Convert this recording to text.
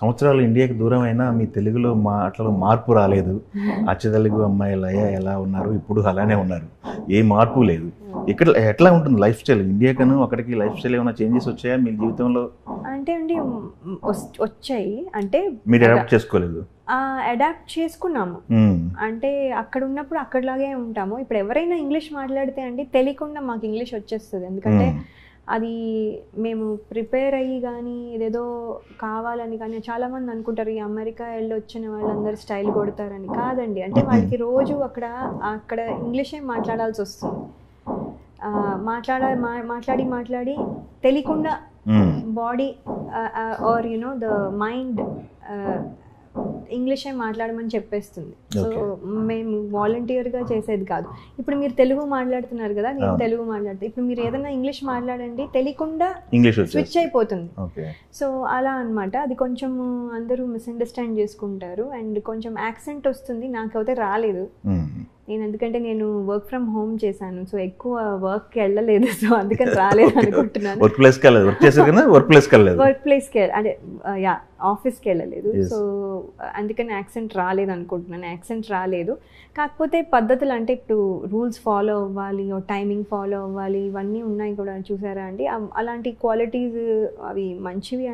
సంవత్సరాలు ఇండియాకి దూరం అయినా మీ తెలుగులో మాటలో మార్పు రాలేదు. అచ్చ తెలుగు అమ్మాయిలు ఎలా ఉన్నారు ఇప్పుడు అలానే ఉన్నారు, ఏ మార్పు లేదు. ఇక్కడ ఎట్లా ఉంటుంది లైఫ్ స్టైల్? ఇండియాకను అక్కడికి లైఫ్ స్టైల్ ఏమైనా చేంజెస్ వచ్చాయా మీ జీవితంలో? అంటే అండి వచ్చాయి, అంటే మీరు అడాప్ట్ చేసుకోలేదు? అడాప్ట్ చేసుకున్నాము. అంటే అక్కడ ఉన్నప్పుడు అక్కడలాగే ఉంటాము. ఇప్పుడు ఎవరైనా ఇంగ్లీష్ మాట్లాడితే అండి తెలియకుండా మాకు ఇంగ్లీష్ వచ్చేస్తుంది. ఎందుకంటే అది మేము ప్రిపేర్ అయ్యి కానీ ఏదేదో కావాలని కానీ చాలామంది అనుకుంటారు ఈ అమెరికా వెళ్ళి వచ్చిన వాళ్ళందరూ స్టైల్ కొడతారని. కాదండి, అంటే వాళ్ళకి రోజు అక్కడ ఇంగ్లీషే మాట్లాడాల్సి వస్తుంది. మాట్లాడి తెలియకుండా body or you know the mind ఇంగ్లీషే మాట్లాడమని చెప్పేస్తుంది. సో మేము వాలంటీర్గా చేసేది కాదు. ఇప్పుడు మీరు తెలుగు మాట్లాడుతున్నారు కదా, నేను తెలుగు మాట్లాడుతా. ఇప్పుడు మీరు ఏదైనా ఇంగ్లీష్ మాట్లాడండి, తెలియకుండా ఇంగ్లీష్ స్విచ్ అయిపోతుంది. సో అలా అనమాట. అది కొంచెం అందరూ మిస్అండర్స్టాండ్ చేసుకుంటారు. అండ్ కొంచెం యాక్సెంట్ వస్తుంది, నాకైతే రాలేదు. ఎందుకంటే నేను వర్క్ ఫ్రమ్ హోమ్ చేశాను, సో ఎక్కువ వర్క్కి వెళ్ళలేదు, సో అందుకని రాలేదు అనుకుంటున్నాను. వర్క్ ప్లేస్కి అంటే ఆఫీస్కి వెళ్ళలేదు, సో అందుకని యాక్సెంట్ రాలేదు అనుకుంటున్నాను. యాక్సెంట్ రాలేదు, కాకపోతే పద్ధతులు అంటే ఇప్పుడు రూల్స్ ఫాలో అవ్వాలి, టైమింగ్ ఫాలో అవ్వాలి, ఇవన్నీ ఉన్నాయి కూడా చూసారా అండి. అలాంటి క్వాలిటీస్ అవి మంచివి